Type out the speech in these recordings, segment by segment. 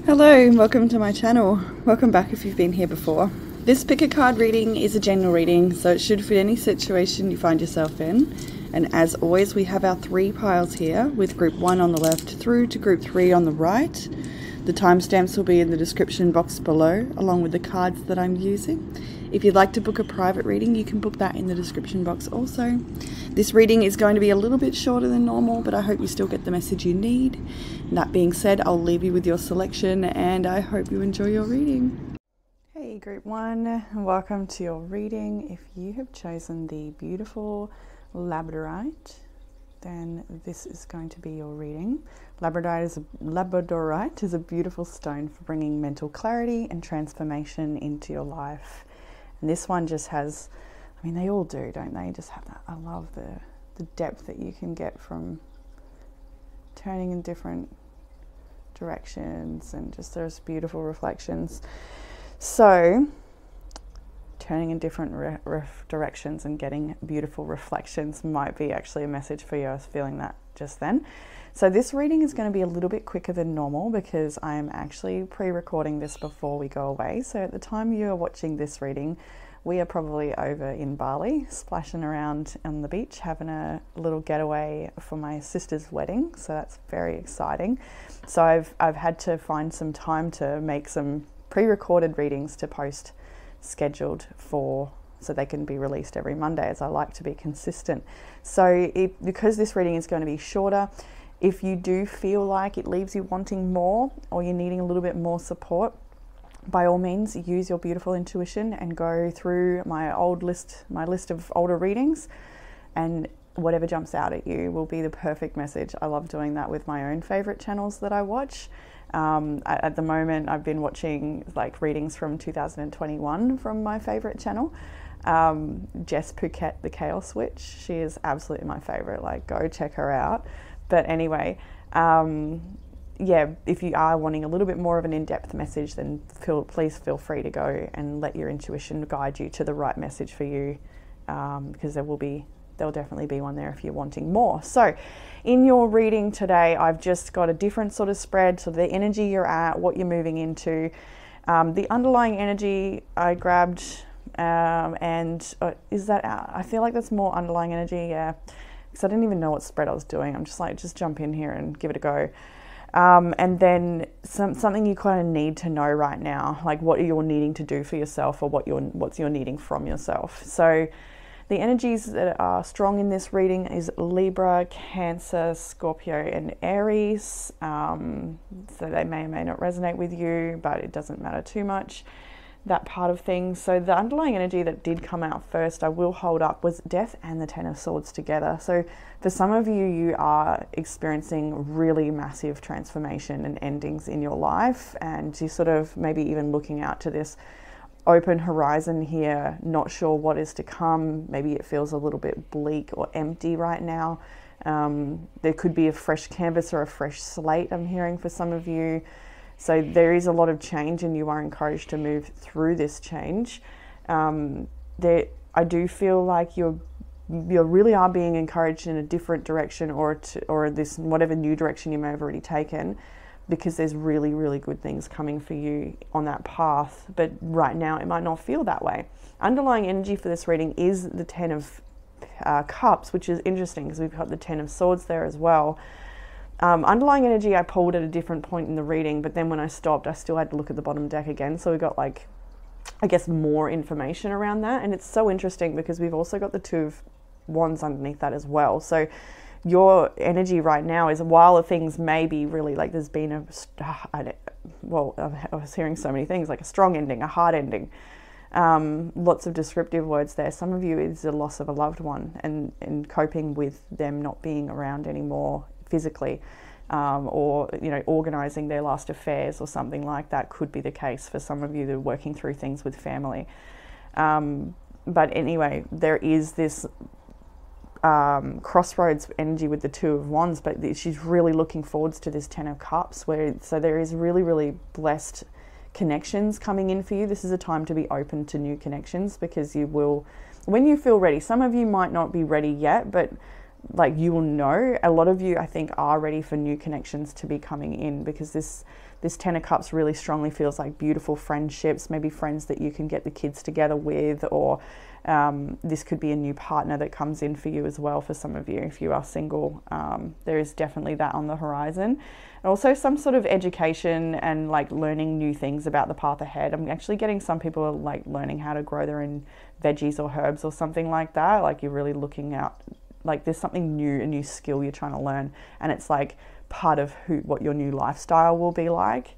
Hello and welcome to my channel. Welcome back if you've been here before. This pick a card reading is a general reading, so it should fit any situation you find yourself in. And as always, we have our three piles here with group 1 on the left through to group 3 on the right. The timestamps will be in the description box below, along with the cards that I'm using. If you'd like to book a private reading, you can book that in the description box also. This reading is going to be a little bit shorter than normal, but I hope you still get the message you need. And that being said, I'll leave you with your selection and I hope you enjoy your reading. Hey group 1, welcome to your reading. If you have chosen the beautiful labradorite, then this is going to be your reading. Labradorite is a beautiful stone for bringing mental clarity and transformation into your life. And this one just has, I mean, they all do, don't they? Just have that. I love the depth that you can get from turning in different directions and just those beautiful reflections. So, turning in different directions and getting beautiful reflections might be actually a message for you. I was feeling that just then. So this reading is going to be a little bit quicker than normal because I am actually pre-recording this before we go away. So at the time you are watching this reading, we are probably over in Bali, splashing around on the beach, having a little getaway for my sister's wedding. So that's very exciting. So I've had to find some time to make some pre-recorded readings to post scheduled for, so they can be released every Monday, as I like to be consistent. So because this reading is going to be shorter, if you do feel like it leaves you wanting more or you're needing a little bit more support, by all means use your beautiful intuition and go through my list of older readings, and whatever jumps out at you will be the perfect message. I love doing that with my own favorite channels that I watch. At the moment I've been watching like readings from 2021 from my favorite channel, Jess Phuket, the Chaos Witch. She is absolutely my favorite, like go check her out. But anyway, yeah, if you are wanting a little bit more of an in-depth message, then please feel free to go and let your intuition guide you to the right message for you, because there'll definitely be one there if you're wanting more. So in your reading today, I've just got a different sort of spread, so the energy you're at, what you're moving into, the underlying energy I grabbed, is that, I feel like that's more underlying energy, yeah, because I didn't even know what spread I was doing. I'm just like, just jump in here and give it a go. And then something you kind of need to know right now, like what you're needing to do for yourself, or what's you're needing from yourself. So the energies that are strong in this reading is Libra, Cancer, Scorpio, and Aries. So they may or may not resonate with you, but it doesn't matter too much, that part of things. So the underlying energy that did come out first, I will hold up, was Death and the Ten of Swords together. So for some of you, you are experiencing really massive transformation and endings in your life, and you sort of maybe even looking out to this open horizon here, not sure what is to come. Maybe it feels a little bit bleak or empty right now. There could be a fresh canvas or a fresh slate, I'm hearing, for some of you. So there is a lot of change and you are encouraged to move through this change. I do feel like you really are being encouraged in a different direction, or this whatever new direction you may have already taken, because there's really, really good things coming for you on that path. But right now it might not feel that way. Underlying energy for this reading is the Ten of Cups, which is interesting because we've got the Ten of Swords there as well. Underlying energy I pulled at a different point in the reading, but then when I stopped I still had to look at the bottom deck again, so we got, like, I guess more information around that. And it's so interesting because we've also got the Two of Wands underneath that as well. So your energy right now is, while things may be really, like, there's been I was hearing so many things, like a strong ending, a hard ending, lots of descriptive words there. Some of you is the loss of a loved one and coping with them not being around anymore physically, or organizing their last affairs or something like that could be the case for some of you that are working through things with family. But anyway, there is this crossroads energy with the Two of Wands, but she's really looking forwards to this Ten of Cups, so there is really, really blessed connections coming in for you. This is a time to be open to new connections, because you will, when you feel ready. Some of you might not be ready yet, but like, you will know. A lot of you, I think, are ready for new connections to be coming in, because this Ten of Cups really strongly feels like beautiful friendships, maybe friends that you can get the kids together with, or this could be a new partner that comes in for you as well. For some of you, if you are single, there is definitely that on the horizon. And also some sort of education and like learning new things about the path ahead. I'm actually getting some people are like learning how to grow their own veggies or herbs or something like that. Like you're really looking out, like there's something new, a new skill you're trying to learn, and it's like part of what your new lifestyle will be like.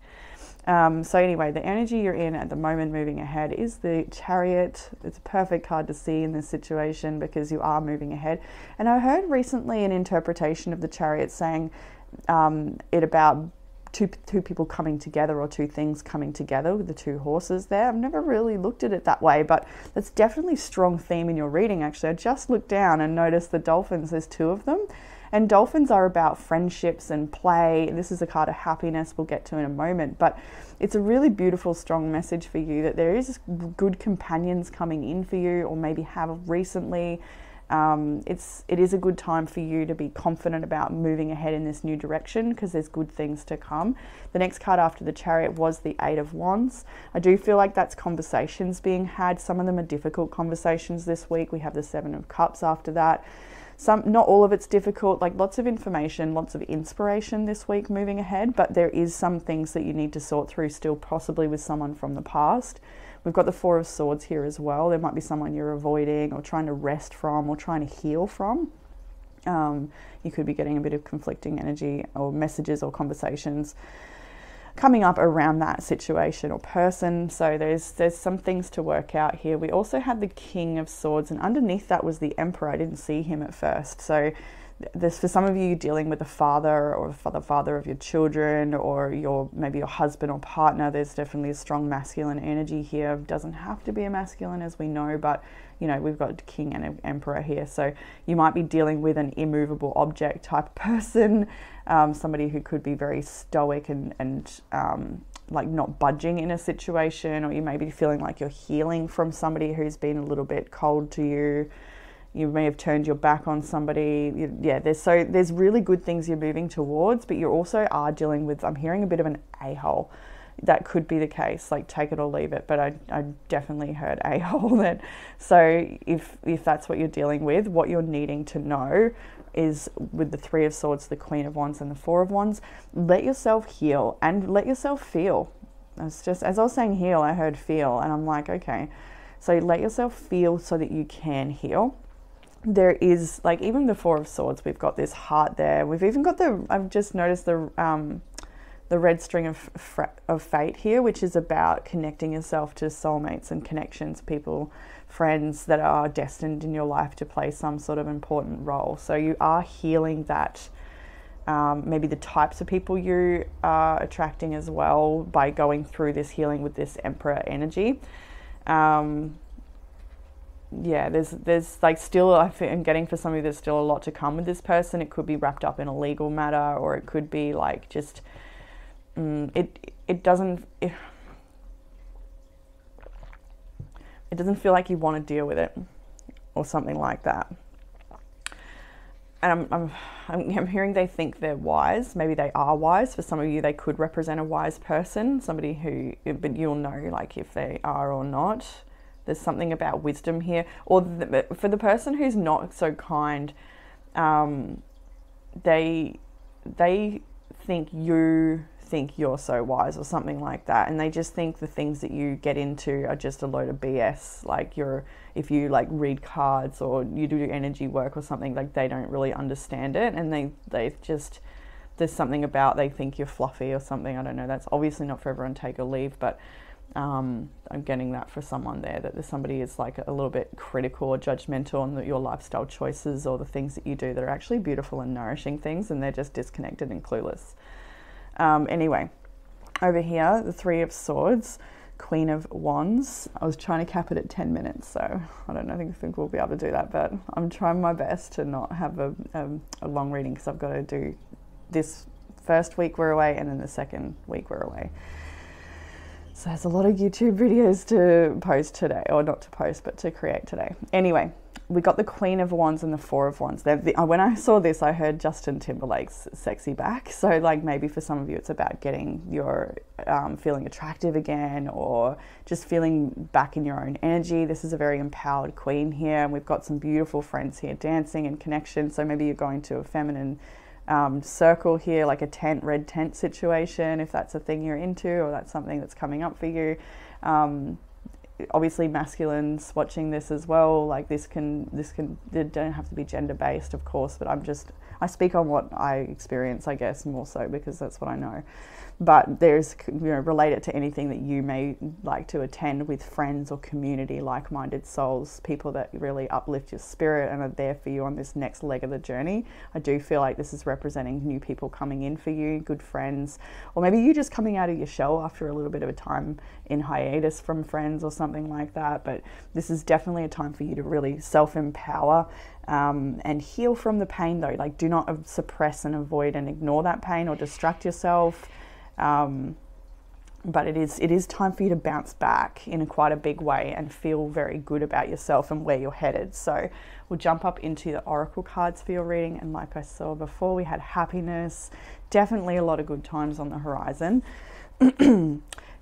So anyway, the energy you're in at the moment moving ahead is the Chariot. It's a perfect card to see in this situation because you are moving ahead. And I heard recently an interpretation of the Chariot saying it about two people coming together, or two things coming together with the two horses there. I've never really looked at it that way, but that's definitely a strong theme in your reading. Actually, I just looked down and noticed the dolphins, there's two of them. And dolphins are about friendships and play. This is a card of happiness we'll get to in a moment, but it's a really beautiful, strong message for you that there is good companions coming in for you, or maybe have recently. It is a good time for you to be confident about moving ahead in this new direction, because there's good things to come. The next card after the Chariot was the Eight of Wands. I do feel like that's conversations being had. Some of them are difficult conversations this week. We have the Seven of Cups after that. Not all of it's difficult, like lots of information, lots of inspiration this week moving ahead, but there is some things that you need to sort through still, possibly with someone from the past. We've got the Four of Swords here as well. There might be someone you're avoiding or trying to rest from or trying to heal from. You could be getting a bit of conflicting energy or messages or conversations coming up around that situation or person. So there's some things to work out here. We also had the King of Swords, and underneath that was the Emperor. I didn't see him at first. So this, for some of you dealing with a father or the father of your children, or maybe your husband or partner, there's definitely a strong masculine energy here. It doesn't have to be a masculine, as we know, but you know, we've got a king and an emperor here. So you might be dealing with an immovable object type of person, somebody who could be very stoic and like not budging in a situation, or you may be feeling like you're healing from somebody who's been a little bit cold to you. You may have turned your back on somebody. Yeah, there's really good things you're moving towards, but you also are dealing with, I'm hearing a bit of an a-hole. That could be the case, like take it or leave it, but I definitely heard a-hole then. So if that's what you're dealing with, what you're needing to know is, with the Three of Swords, the Queen of Wands and the Four of Wands, let yourself heal and let yourself feel. It's just, as I was saying heal, I heard feel, and I'm like, okay. So let yourself feel so that you can heal. There is, like, even the Four of Swords, we've got this heart there. We've even got I've just noticed the red string of fate here, which is about connecting yourself to soulmates and connections, people, friends that are destined in your life to play some sort of important role. So you are healing that, maybe the types of people you are attracting as well, by going through this healing with this Emperor energy. Yeah, there's like still, I'm getting for some of you, there's still a lot to come with this person. It could be wrapped up in a legal matter, or it could be like just, it doesn't feel like you want to deal with it or something like that. And I'm hearing they think they're wise. Maybe they are wise. For some of you, they could represent a wise person, somebody who, but you'll know like if they are or not. There's something about wisdom here. Or for the person who's not so kind, they think you're so wise or something like that, and they just think the things that you get into are just a load of BS. Like if you like read cards or you do energy work or something, like they don't really understand it, and they just, there's something about, they think you're fluffy or something. I don't know. That's obviously not for everyone, take or leave, but I'm getting that for someone there, that there's somebody is like a little bit critical or judgmental on your lifestyle choices or the things that you do that are actually beautiful and nourishing things, and they're just disconnected and clueless. Anyway, over here, the Three of Swords, Queen of Wands. I was trying to cap it at 10 minutes, so I don't know, I think we'll be able to do that, but I'm trying my best to not have a long reading, because I've got to do this first week we're away and then the second week we're away. So there's a lot of YouTube videos to post today, or not to post, but to create today. Anyway, we got the Queen of Wands and the Four of Wands. When I saw this, I heard Justin Timberlake's Sexy Back. So like maybe for some of you, it's about getting your, feeling attractive again, or just feeling back in your own energy. This is a very empowered queen here. And we've got some beautiful friends here dancing and connection. So maybe you're going to a feminine circle here, like a tent, red tent situation, if that's a thing you're into, or that's something that's coming up for you. Obviously masculines watching this as well, like this can they don't have to be gender based, of course, but I speak on what I experience, I guess, more so because that's what I know. But there's, relate it to anything that you may like to attend with friends or community, like-minded souls, people that really uplift your spirit and are there for you on this next leg of the journey. I do feel like this is representing new people coming in for you, good friends, or maybe you just coming out of your shell after a little bit of a time in hiatus from friends or something like that. But this is definitely a time for you to really self-empower and heal from the pain, though. Like, do not suppress and avoid and ignore that pain or distract yourself. But it is time for you to bounce back in quite a big way and feel very good about yourself and where you're headed. So we'll jump up into the oracle cards for your reading. And like I saw before, we had happiness, definitely a lot of good times on the horizon.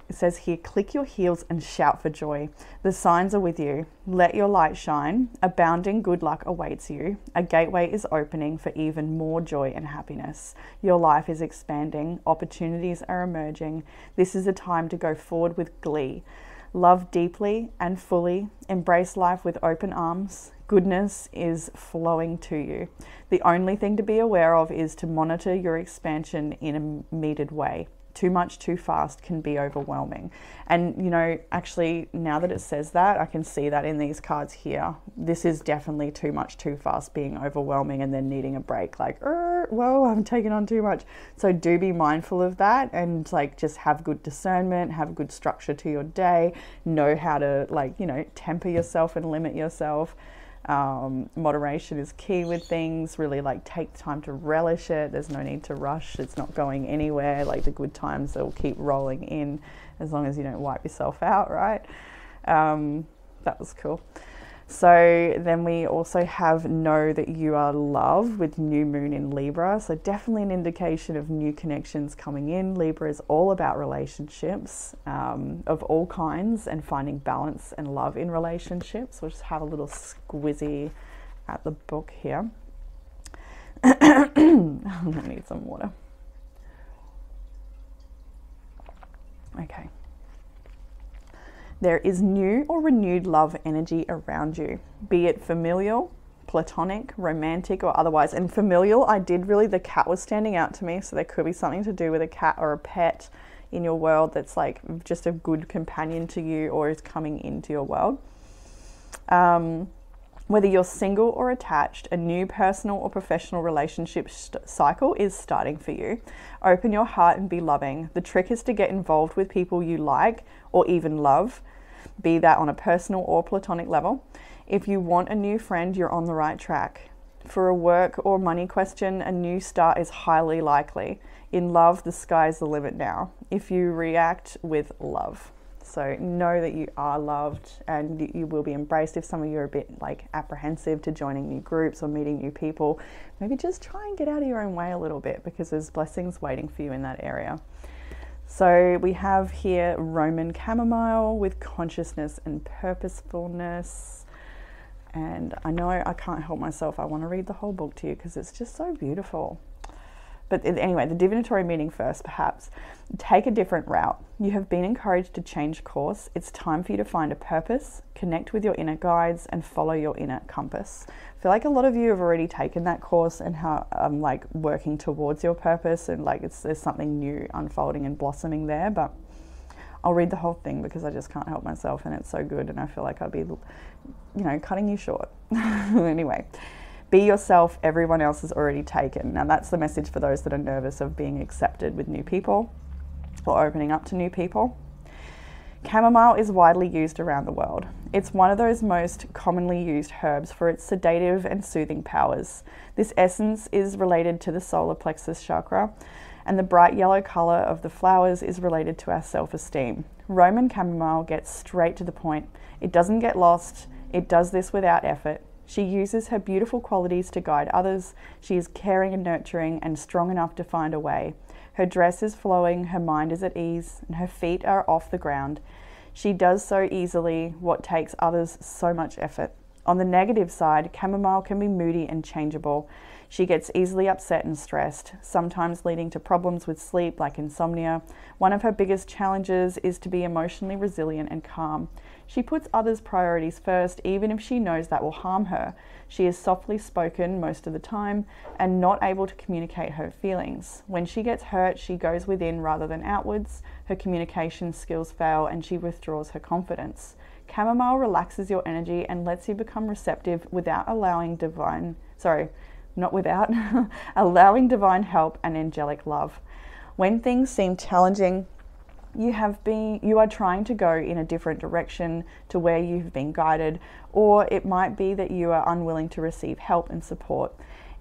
It says here, click your heels and shout for joy. The signs are with you. Let your light shine. Abounding good luck awaits you. A gateway is opening for even more joy and happiness. Your life is expanding. Opportunities are emerging. This is a time to go forward with glee. Love deeply and fully. Embrace life with open arms. Goodness is flowing to you. The only thing to be aware of is to monitor your expansion in a metered way. Too much too fast can be overwhelming. And actually, now that it says that, I can see that in these cards here. This is definitely too much too fast being overwhelming and then needing a break, like, whoa, I'm taking on too much. So do be mindful of that, and like just have good discernment, have good structure to your day, know how to temper yourself and limit yourself. Moderation is key with things. Really take time to relish it. There's no need to rush. It's not going anywhere. Like the good times, they'll keep rolling in as long as you don't wipe yourself out, right? That was cool. So then we also have know that you are loved with new moon in Libra. So definitely an indication of new connections coming in. Libra is all about relationships of all kinds and finding balance and love in relationships. We'll just have a little squizzy at the book here. I need some water. Okay. There is new or renewed love energy around you, be it familial, platonic, romantic, or otherwise. And familial, the cat was standing out to me, so there could be something to do with a cat or a pet in your world that's like just a good companion to you or is coming into your world. Whether you're single or attached, a new personal or professional relationship cycle is starting for you. Open your heart and be loving. The trick is to get involved with people you like or even love, be that on a personal or platonic level. If you want a new friend, you're on the right track. For a work or money question, a new start is highly likely. In love, the sky's the limit now, if you react with love. So know that you are loved and you will be embraced. If some of you are a bit apprehensive to joining new groups or meeting new people, maybe just try and get out of your own way a little bit, because there's blessings waiting for you in that area. So we have here Roman chamomile with consciousness and purposefulness. And I know I can't help myself. I want to read the whole book to you because it's just so beautiful. But anyway, the divinatory meaning first, perhaps. Take a different route. You have been encouraged to change course. It's time for you to find a purpose, connect with your inner guides, and follow your inner compass. I feel like a lot of you have already taken that course and how working towards your purpose, and there's something new unfolding and blossoming there. But I'll read the whole thing because I just can't help myself, and it's so good, and I feel like I'd be, cutting you short. Anyway. Be yourself, everyone else is already taken. Now that's the message for those that are nervous of being accepted with new people or opening up to new people. Chamomile is widely used around the world. It's one of those most commonly used herbs for its sedative and soothing powers. This essence is related to the solar plexus chakra and the bright yellow colour of the flowers is related to our self-esteem. Roman chamomile gets straight to the point. It doesn't get lost. It does this without effort. She uses her beautiful qualities to guide others. She is caring and nurturing and strong enough to find a way. Her dress is flowing, her mind is at ease, and her feet are off the ground. She does so easily what takes others so much effort. On the negative side, chamomile can be moody and changeable. She gets easily upset and stressed, sometimes leading to problems with sleep like insomnia. One of her biggest challenges is to be emotionally resilient and calm. She puts others' priorities first, even if she knows that will harm her. She is softly spoken most of the time and not able to communicate her feelings. When she gets hurt, she goes within rather than outwards. Her communication skills fail and she withdraws her confidence. Chamomile relaxes your energy and lets you become receptive without allowing allowing divine help and angelic love. When things seem challenging, you are trying to go in a different direction to where you've been guided, or it might be that you are unwilling to receive help and support.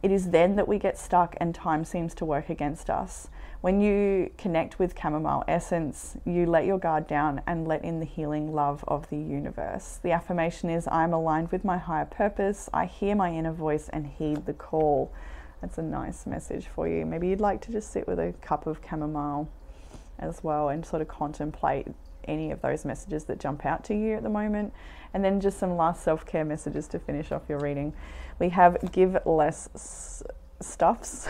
It is then that we get stuck and time seems to work against us. When you connect with chamomile essence, you let your guard down and let in the healing love of the universe. The affirmation is, I am aligned with my higher purpose. I hear my inner voice and heed the call. That's a nice message for you. Maybe you'd like to just sit with a cup of chamomile as well and sort of contemplate any of those messages that jump out to you at the moment. And then just some last self-care messages to finish off your reading. We have give less stuffs.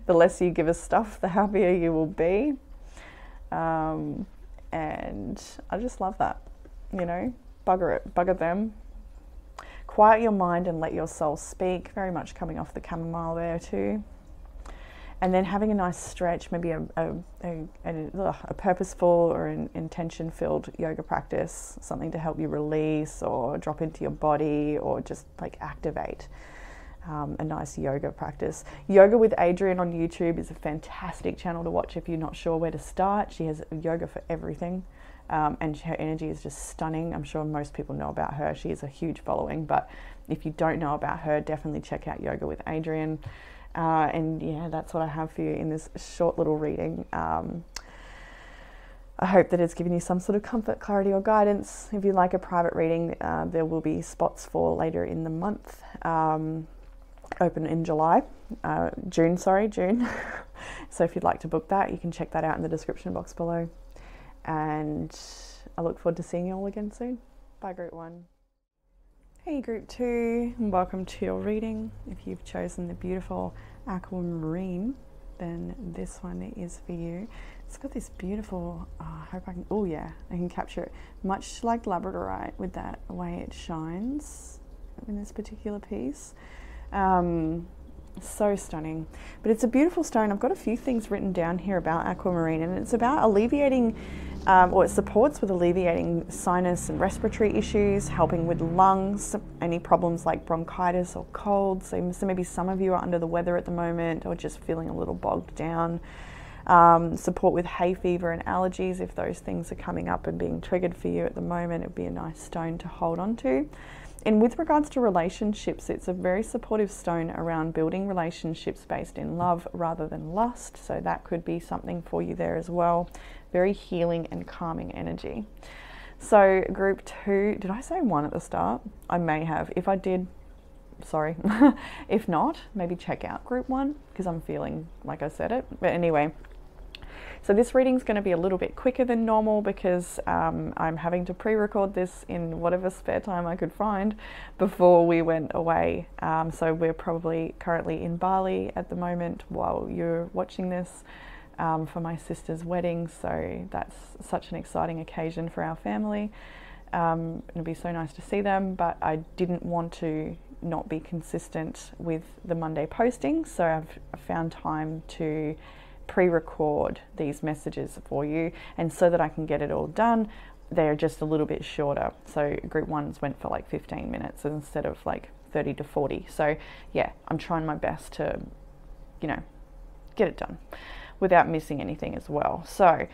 The less you give us stuff, the happier you will be. And I just love that, you know, bugger them. Quiet your mind and let your soul speak, very much coming off the chamomile there too. And then having a nice stretch, maybe a purposeful or an intention-filled yoga practice, something to help you release or drop into your body or just like activate. A nice yoga practice. Yoga with Adrienne on YouTube is a fantastic channel to watch if you're not sure where to start. She has yoga for everything, and her energy is just stunning. I'm sure most people know about her. She has a huge following, but if you don't know about her, definitely check out Yoga with Adrienne. And yeah, that's what I have for you in this short little reading. I hope that it's given you some sort of comfort, clarity, or guidance. If you'd like a private reading, there will be spots for later in the month. Open in June. So if you'd like to book that, you can check that out in the description box below. And I look forward to seeing you all again soon. Bye, Group 1. Hey, Group 2, and welcome to your reading. If you've chosen the beautiful aquamarine, then this one is for you. It's got this beautiful, I hope I can, oh yeah, I can capture it. Much like labradorite with that way it shines in this particular piece. So stunning, but it's a beautiful stone. I've got a few things written down here about aquamarine, and it's about alleviating, or it supports with alleviating sinus and respiratory issues, helping with lungs, any problems like bronchitis or colds. So maybe some of you are under the weather at the moment or just feeling a little bogged down. Support with hay fever and allergies. If those things are coming up and being triggered for you at the moment, it would be a nice stone to hold on to. And with regards to relationships, it's a very supportive stone around building relationships based in love rather than lust. So that could be something for you there as well. Very healing and calming energy. So Group 2, did I say 1 at the start? I may have. If I did, sorry. If not, maybe check out Group 1 because I'm feeling like I said it. But anyway, so this reading's going to be a little bit quicker than normal because I'm having to pre-record this in whatever spare time I could find before we went away. So we're probably currently in Bali at the moment while you're watching this for my sister's wedding. So that's such an exciting occasion for our family. It'll be so nice to see them, but I didn't want to not be consistent with the Monday posting. So I've found time to pre-record these messages for you, and so that I can get it all done, they're just a little bit shorter. So Group 1s went for like 15 minutes instead of like 30 to 40. So yeah, I'm trying my best to, you know, get it done without missing anything as well. So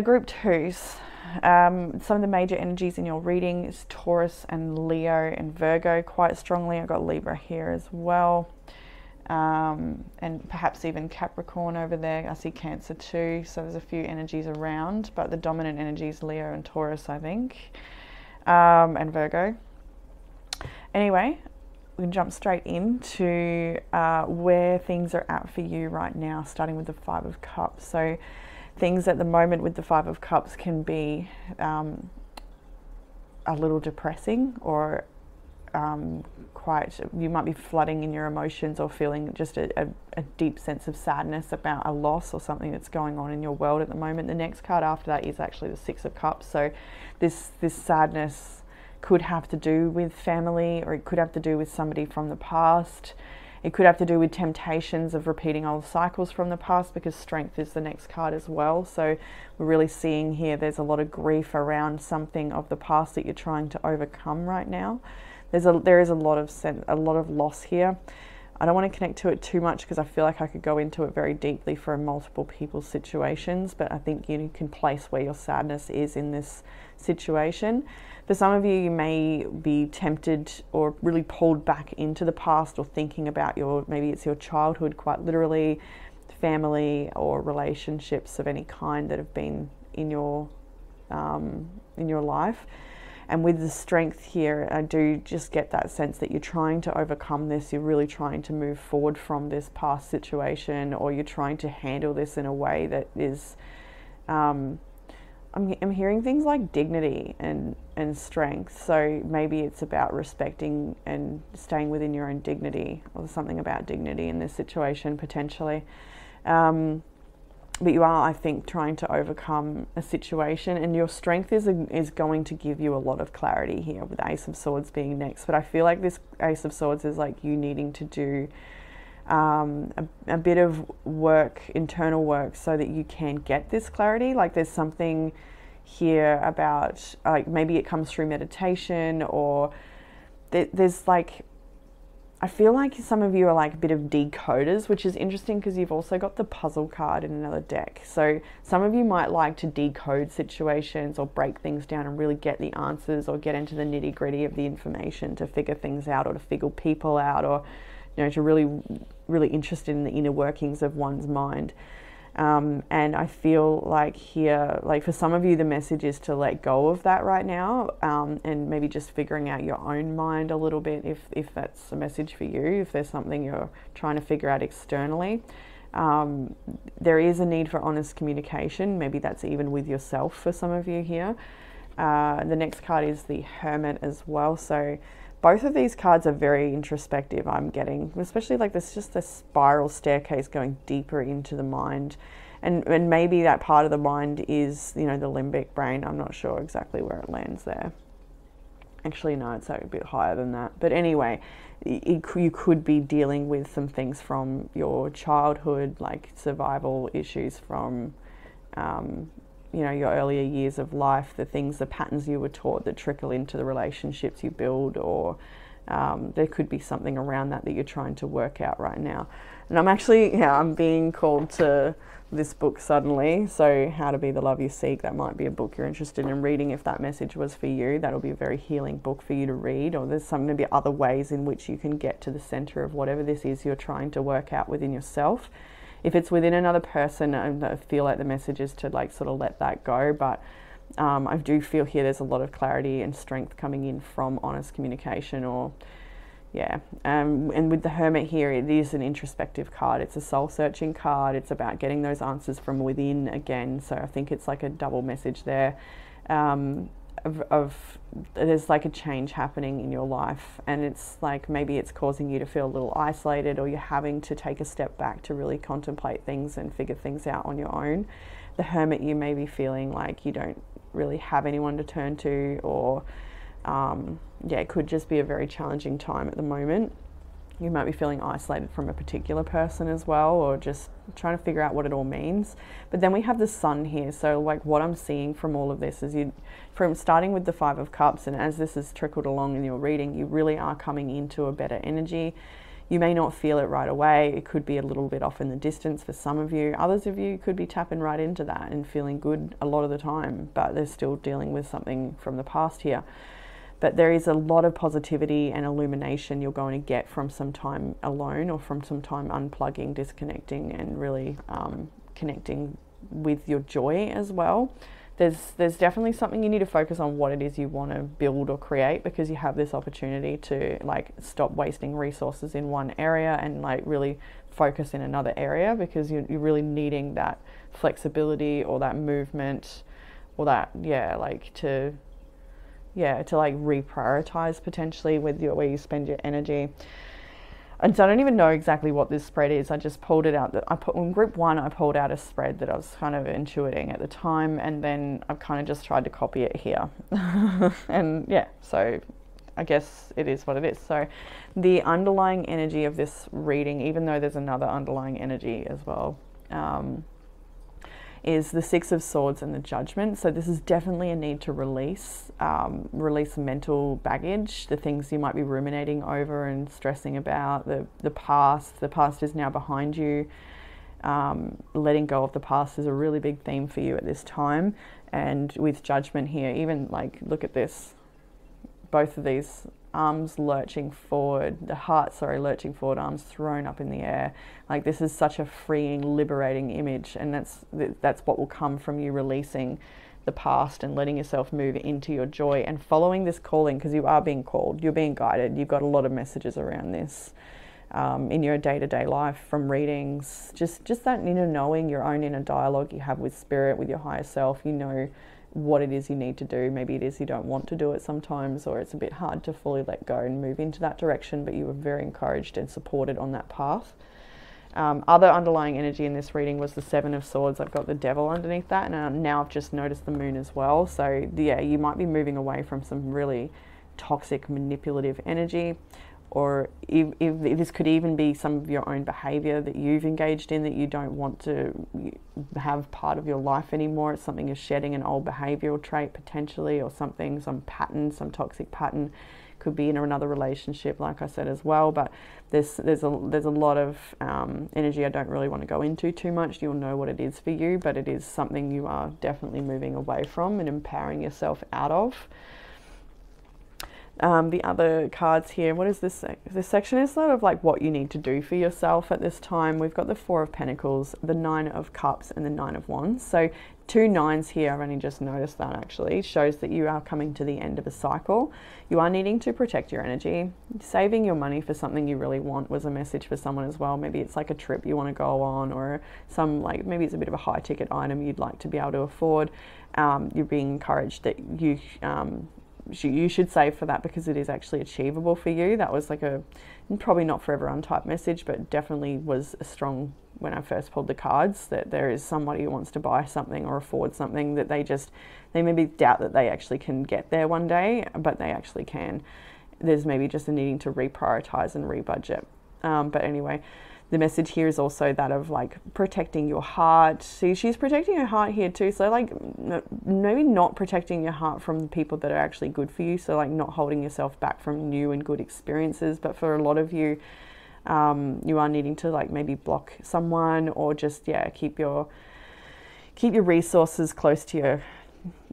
Group 2s, some of the major energies in your reading is Taurus and Leo and Virgo quite strongly. I've got Libra here as well. and perhaps even Capricorn over there. I see Cancer too, so there's a few energies around, but the dominant energy is Leo and Taurus, I think, and Virgo. Anyway, we can jump straight into where things are at for you right now, starting with the Five of Cups. So things at the moment with the Five of Cups can be a little depressing, or you might be flooding in your emotions or feeling just a deep sense of sadness about a loss or something that's going on in your world at the moment. The next card after that is actually the Six of Cups. So this sadness could have to do with family, or it could have to do with somebody from the past. It could have to do with temptations of repeating old cycles from the past, because Strength is the next card as well. So we're really seeing here there's a lot of grief around something of the past that you're trying to overcome right now. There is a lot of loss here. I don't want to connect to it too much because I feel like I could go into it very deeply for multiple people's situations, but I think you can place where your sadness is in this situation. For some of you, you may be tempted or really pulled back into the past, or thinking about maybe it's your childhood, quite literally, family or relationships of any kind that have been in your life. And with the Strength here, I do just get that sense that you're trying to overcome this. You're really trying to move forward from this past situation, or you're trying to handle this in a way that is, I'm hearing things like dignity and strength. So maybe it's about respecting and staying within your own dignity, or something about dignity in this situation potentially. But you are, I think, trying to overcome a situation, and your Strength is going to give you a lot of clarity here, with Ace of Swords being next. But I feel like this Ace of Swords is like you needing to do a bit of work, internal work, so that you can get this clarity. Like there's something here about, like, maybe it comes through meditation, or there's like, I feel like some of you are like a bit of decoders, which is interesting because you've also got the Puzzle card in another deck. So some of you might like to decode situations or break things down and really get the answers, or get into the nitty gritty of the information to figure things out, or to figure people out, or to really interested in the inner workings of one's mind. And I feel like here, like for some of you, the message is to let go of that right now, and maybe just figuring out your own mind a little bit, if that's a message for you, if there's something you're trying to figure out externally. There is a need for honest communication. Maybe that's even with yourself for some of you here. The next card is the Hermit as well. So both of these cards are very introspective, I'm getting, especially like this, just a spiral staircase going deeper into the mind. And maybe that part of the mind is, the limbic brain. I'm not sure exactly where it lands there. Actually, no, it's a bit higher than that. But anyway, you could be dealing with some things from your childhood, like survival issues from, your earlier years of life, the patterns you were taught that trickle into the relationships you build, or there could be something around that you're trying to work out right now. And I'm being called to this book suddenly. So How to Be the Love You Seek, that might be a book you're interested in reading. If that message was for you, that'll be a very healing book for you to read. Or there's going to be other ways in which you can get to the center of whatever this is you're trying to work out within yourself. If it's within another person, I feel like the message is to sort of let that go. But I do feel here there's a lot of clarity and strength coming in from honest communication, and with the Hermit here, it is an introspective card. It's a soul-searching card. It's about getting those answers from within again. So I think it's like a double message there. There's like a change happening in your life, and it's like maybe it's causing you to feel a little isolated, or you're having to take a step back to really contemplate things and figure things out on your own. The Hermit, you may be feeling like you don't really have anyone to turn to, or it could just be a very challenging time at the moment. You might be feeling isolated from a particular person as well, or just trying to figure out what it all means. But then we have the Sun here. So like what I'm seeing from all of this is from starting with the Five of Cups, and as this has trickled along in your reading, you really are coming into a better energy. You may not feel it right away. It could be a little bit off in the distance for some of you. Others of you could be tapping right into that and feeling good a lot of the time, but they're still dealing with something from the past here. but there is a lot of positivity and illumination you're going to get from some time alone, or from some time unplugging, disconnecting, and really connecting with your joy as well. There's definitely something you need to focus on, what it is you want to build or create, because you have this opportunity to like stop wasting resources in one area and like really focus in another area, because you're really needing that flexibility or that movement, or that to like reprioritize potentially with where you spend your energy. And so I don't even know exactly what this spread is. I just pulled it out. In group 1, I pulled out a spread that I was kind of intuiting at the time, and then I've kind of just tried to copy it here. And yeah, so I guess it is what it is. So the underlying energy of this reading, even though there's another underlying energy as well, is the Six of Swords and the Judgment. So this is definitely a need to release mental baggage, the things you might be ruminating over and stressing about, the past. The past is now behind you. Letting go of the past is a really big theme for you at this time. And with Judgment here, even like, look at this, both of these arms lurching forward, the heart, lurching forward, arms thrown up in the air. Like, this is such a freeing, liberating image, and that's what will come from you releasing the past and letting yourself move into your joy and following this calling, because you are being called, you're being guided. You've got a lot of messages around this in your day-to-day life, from readings, just that inner knowing, your own inner dialogue you have with spirit, with your higher self. You know what it is you need to do. Maybe it is you don't want to do it sometimes, or it's a bit hard to fully let go and move into that direction, but you were very encouraged and supported on that path. Other underlying energy in this reading was the Seven of Swords. I've got the Devil underneath that, and now I've just noticed the Moon as well. So yeah, you might be moving away from some really toxic, manipulative energy, or if this could even be some of your own behavior that you've engaged in that you don't want to have part of your life anymore. It's something you're shedding, an old behavioral trait potentially, or something, some pattern, some toxic pattern. Could be in another relationship, like I said as well. But there's a lot of energy I don't really want to go into too much. You'll know what it is for you, but it is something you are definitely moving away from and empowering yourself out of. The other cards here, what is this? This section is sort of like what you need to do for yourself at this time. We've got the Four of Pentacles, the Nine of Cups, and the Nine of Wands. So 2 nines here, I've only just noticed that actually, shows that you are coming to the end of a cycle. You are needing to protect your energy. Saving your money for something you really want was a message for someone as well. Maybe it's like a trip you want to go on, or maybe it's a bit of a high ticket item you'd like to be able to afford. You're being encouraged that you should save for that, because it is actually achievable for you. That was like probably not for everyone type message, but definitely was a strong when I first pulled the cards, that there is somebody who wants to buy something or afford something that they maybe doubt that they actually can get there one day, but they actually can. There's maybe just a needing to reprioritize and rebudget. But anyway, the message here is also that of like protecting your heart. See, she's protecting her heart here too. So like maybe not protecting your heart from the people that are actually good for you. So like not holding yourself back from new and good experiences. But for a lot of you, you are needing to like maybe block someone, or just keep your resources close to your,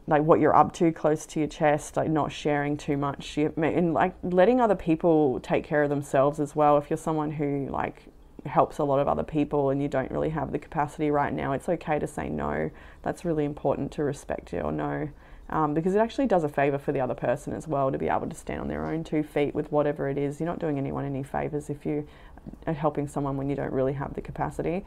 like what you're up to, close to your chest, like not sharing too much, and like letting other people take care of themselves as well. If you're someone who like helps a lot of other people and you don't really have the capacity right now, it's okay to say no. That's really important, to respect your no, because it actually does a favor for the other person as well, to be able to stand on their own 2 feet with whatever it is. You're not doing anyone any favors if you are helping someone when you don't really have the capacity.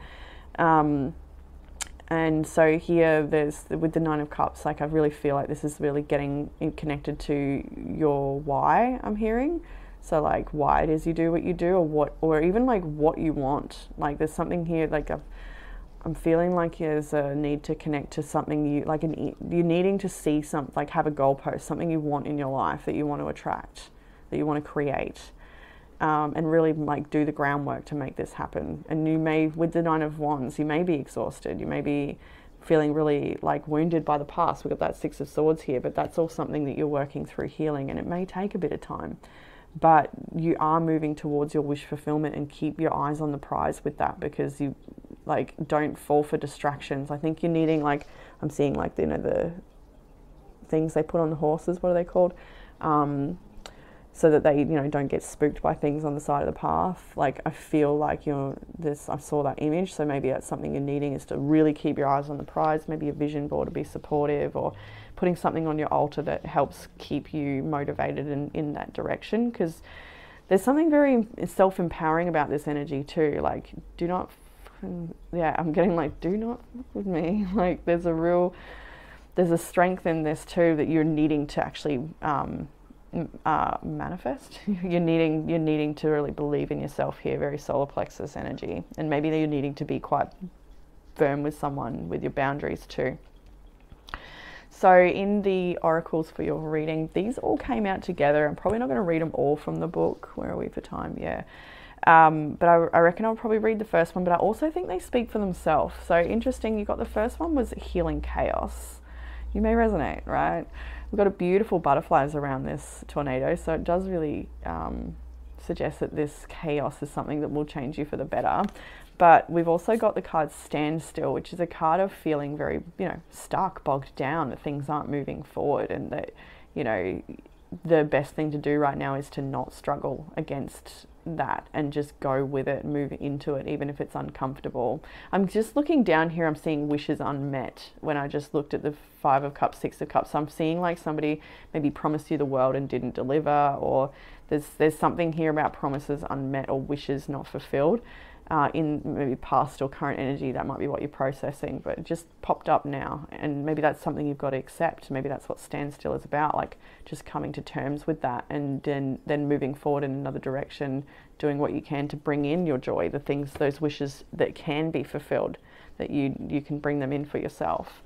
And so here with the Nine of Cups, like I really feel like this is really getting connected to your why, I'm hearing. So like why it is you do what you do, or even like what you want. Like there's something here, like I'm feeling like there's a need to connect to something you're needing to see something, like have a goalpost, something you want in your life that you want to attract, that you want to create. And really like do the groundwork to make this happen. And you may, with the Nine of Wands, you may be exhausted. You may be feeling really like wounded by the past. We've got that Six of Swords here, but that's all something that you're working through healing, and it may take a bit of time. But you are moving towards your wish fulfillment, and keep your eyes on the prize with that, because you like don't fall for distractions. I think you're needing, like I'm seeing like the things they put on the horses, what are they called? so that they, don't get spooked by things on the side of the path. Like, I feel like I saw that image, so maybe that's something you're needing, is to really keep your eyes on the prize, maybe a vision board to be supportive, or putting something on your altar that helps keep you motivated in that direction, because there's something very self-empowering about this energy too. Like, do not, I'm getting like, do not fuck with me. Like, there's a strength in this too that you're needing to actually manifest. You're needing to really believe in yourself here, very solar plexus energy. And maybe you're needing to be quite firm with someone, with your boundaries too. So in the oracles for your reading, these all came out together. I'm probably not going to read them all from the book. Where are we for time? Yeah. But I reckon I'll probably read the first one, but I also think they speak for themselves. So interesting, you got the first one was healing chaos. You may resonate, right? We've got a beautiful butterflies around this tornado, so it does really suggest that this chaos is something that will change you for the better. But we've also got the card Stand Still, which is a card of feeling very, stuck, bogged down, that things aren't moving forward, and that, the best thing to do right now is to not struggle against that and just go with it, move into it, even if it's uncomfortable. I'm just looking down here, I'm seeing wishes unmet when I just looked at the Five of Cups, Six of Cups. So I'm seeing like somebody maybe promised you the world and didn't deliver, or there's something here about promises unmet or wishes not fulfilled. In maybe past or current energy, that might be what you're processing, but it just popped up now, and maybe that's something you've got to accept. Maybe that's what Stand Still is about, like just coming to terms with that, and then moving forward in another direction, doing what you can to bring in your joy, the things, those wishes that can be fulfilled, that you can bring them in for yourself.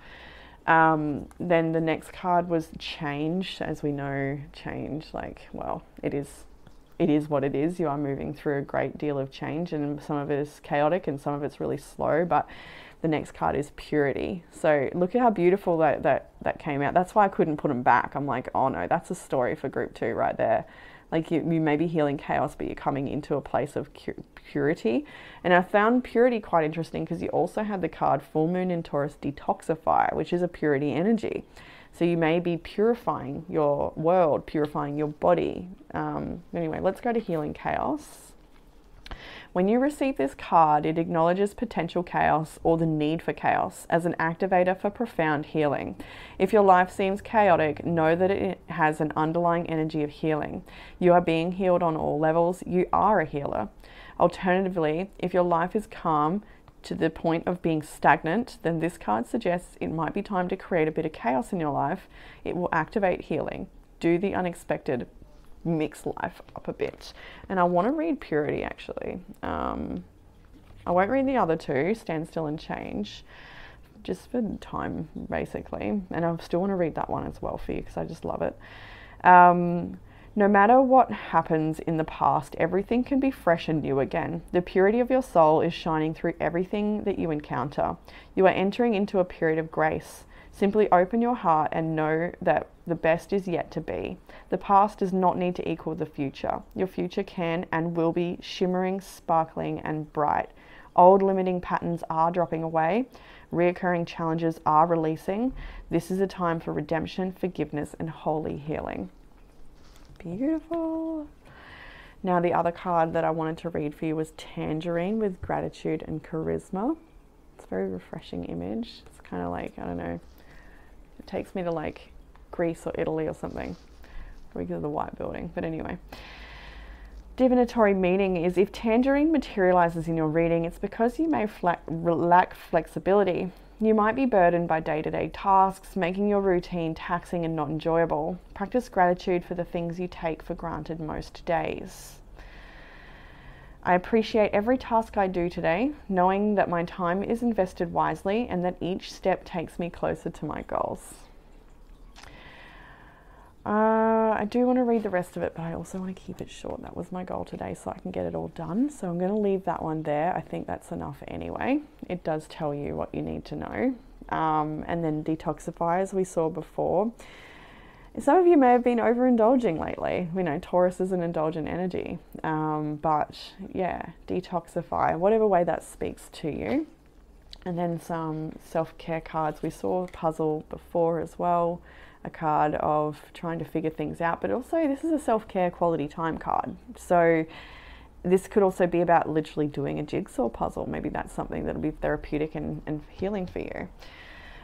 Then the next card was change. As we know, change, it is what it is. You are moving through a great deal of change, and some of it is chaotic and some of it's really slow, but the next card is purity. So look at how beautiful that came out. That's why I couldn't put them back. I'm like, oh no, that's a story for group 2 right there. Like you may be healing chaos, but you're coming into a place of purity. And I found purity quite interesting because you also had the card Full Moon in Taurus Detoxify, which is a purity energy. So you may be purifying your world, purifying your body. Anyway, let's go to healing chaos. When you receive this card, it acknowledges potential chaos or the need for chaos as an activator for profound healing. If your life seems chaotic, know that it has an underlying energy of healing. You are being healed on all levels. You are a healer. Alternatively, if your life is calm to the point of being stagnant, then this card suggests it might be time to create a bit of chaos in your life. It will activate healing. Do the unexpected. Mix life up a bit. And I want to read purity actually. I won't read the other two, Stand Still and Change, just for time basically. And I still want to read that one as well for you because I just love it. No matter what happens in the past, everything can be fresh and new again. The purity of your soul is shining through everything that you encounter. You are entering into a period of grace. Simply open your heart and know that the best is yet to be. The past does not need to equal the future. Your future can and will be shimmering, sparkling, and bright. Old limiting patterns are dropping away. Reoccurring challenges are releasing. This is a time for redemption, forgiveness, and holy healing. Beautiful. Now the other card that I wanted to read for you was Tangerine with Gratitude and Charisma. It's a very refreshing image. It's kind of like, I don't know, it takes me to like Greece or Italy or something, probably because of the white building. But anyway, divinatory meaning is if Tangerine materializes in your reading, it's because you may lack flexibility. You might be burdened by day-to-day tasks, making your routine taxing and not enjoyable. Practice gratitude for the things you take for granted most days. I appreciate every task I do today, knowing that my time is invested wisely and that each step takes me closer to my goals. I do want to read the rest of it, but I also want to keep it short. That was my goal today, so I can get it all done. So I'm going to leave that one there. I think that's enough anyway. It does tell you what you need to know. And then detoxify, as we saw before. Some of you may have been overindulging lately. We know Taurus is an indulgent energy. But yeah, detoxify, whatever way that speaks to you. And then some self-care cards. We saw a puzzle before as well, a card of trying to figure things out, but also this is a self-care quality time card. So this could also be about literally doing a jigsaw puzzle. Maybe that's something that'll be therapeutic and healing for you.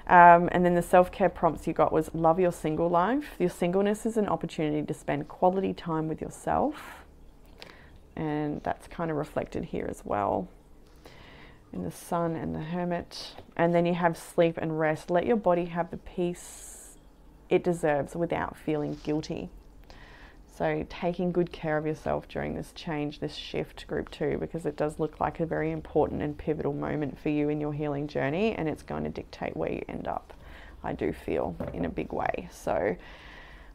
And then the self-care prompts you got was love your single life. Your singleness is an opportunity to spend quality time with yourself. And that's kind of reflected here as well in the Sun and the Hermit. And then you have sleep and rest. Let your body have the peace it deserves without feeling guilty. So taking good care of yourself during this change, this shift, group 2, because it does look like a very important and pivotal moment for you in your healing journey, and it's going to dictate where you end up, I do feel, in a big way. So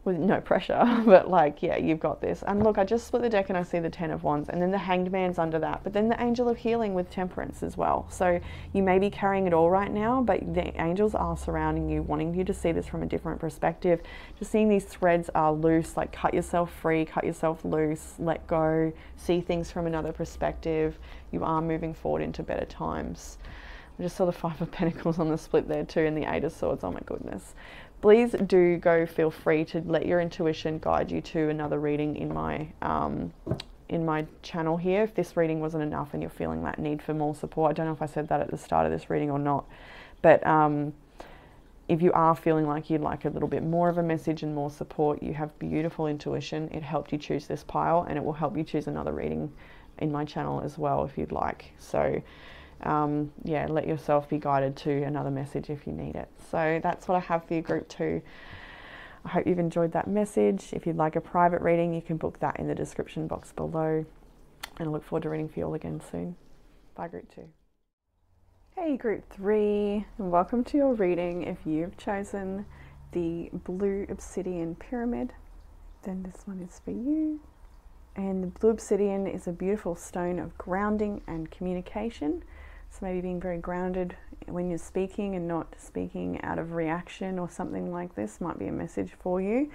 with no pressure, but like, yeah, you've got this. And look, I just split the deck and I see the 10 of Wands, and then the Hanged Man's under that, but then the Angel of Healing with Temperance as well. So you may be carrying it all right now, but the angels are surrounding you, wanting you to see this from a different perspective. Just seeing these threads are loose, like cut yourself free, cut yourself loose, let go, see things from another perspective. You are moving forward into better times. I just saw the 5 of Pentacles on the split there too, and the 8 of Swords. Oh my goodness. Please do go, feel free to let your intuition guide you to another reading in my channel here. If this reading wasn't enough and you're feeling that need for more support, I don't know if I said that at the start of this reading or not, but if you are feeling like you'd like a little bit more of a message and more support, you have beautiful intuition. It helped you choose this pile, and it will help you choose another reading in my channel as well if you'd like. So yeah, let yourself be guided to another message if you need it. So that's what I have for you, group 2. I hope you've enjoyed that message. If you'd like a private reading, you can book that in the description box below. And I look forward to reading for you all again soon. Bye, group 2. Hey, group 3, and welcome to your reading. If you've chosen the blue obsidian pyramid, then this one is for you. And the blue obsidian is a beautiful stone of grounding and communication. So maybe being very grounded when you're speaking and not speaking out of reaction or something like this might be a message for you.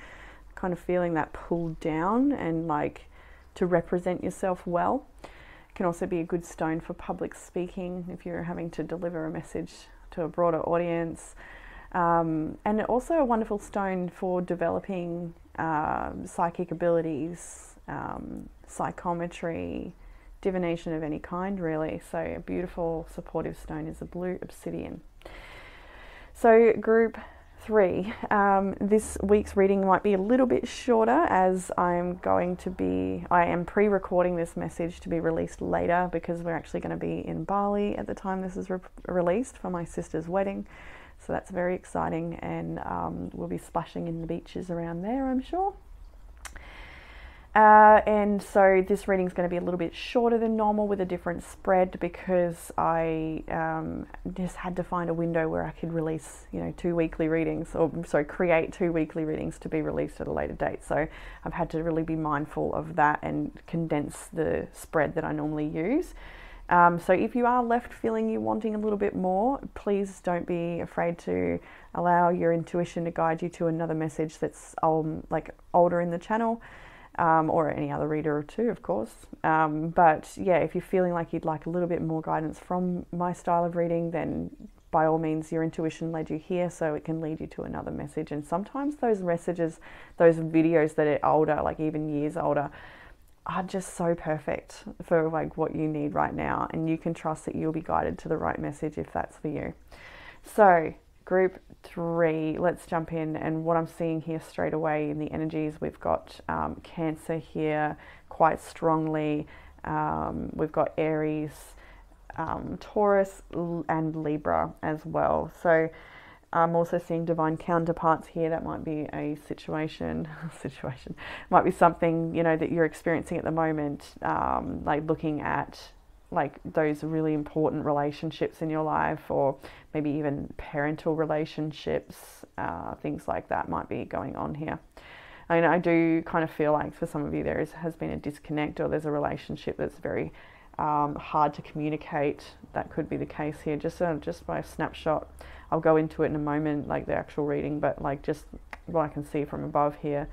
Kind of feeling that pulled down and like to represent yourself well. It can also be a good stone for public speaking if you're having to deliver a message to a broader audience. And also a wonderful stone for developing psychic abilities, psychometry, divination of any kind really. So a beautiful supportive stone is a blue obsidian. So group 3, this week's reading might be a little bit shorter as I am pre-recording this message to be released later because we're actually going to be in Bali at the time this is released for my sister's wedding. So that's very exciting, and we'll be splashing in the beaches around there, I'm sure. And so this reading is going to be a little bit shorter than normal with a different spread because I just had to find a window where I could release, 2 weekly readings, create 2 weekly readings to be released at a later date. So I've had to really be mindful of that and condense the spread that I normally use. So if you are left feeling you wanting a little bit more, please don't be afraid to allow your intuition to guide you to another message that's older in the channel. Or any other reader or two, of course. But yeah, if you're feeling like you'd like a little bit more guidance from my style of reading, then by all means, your intuition led you here, so it can lead you to another message. And sometimes those messages, those videos that are older, like even years older, are just so perfect for like what you need right now. And you can trust that you'll be guided to the right message if that's for you. So group 3, let's jump in, and what I'm seeing here straight away in the energies, we've got Cancer here quite strongly, we've got Aries, Taurus and Libra as well. So I'm also seeing divine counterparts here. That might be a situation, might be something, that you're experiencing at the moment, like looking at like those really important relationships in your life, or maybe even parental relationships, things like that might be going on here. I do kind of feel like for some of you there has been a disconnect, or there's a relationship that's very hard to communicate. That could be the case here, just by a snapshot. I'll go into it in a moment, like the actual reading, but like just what I can see from above here.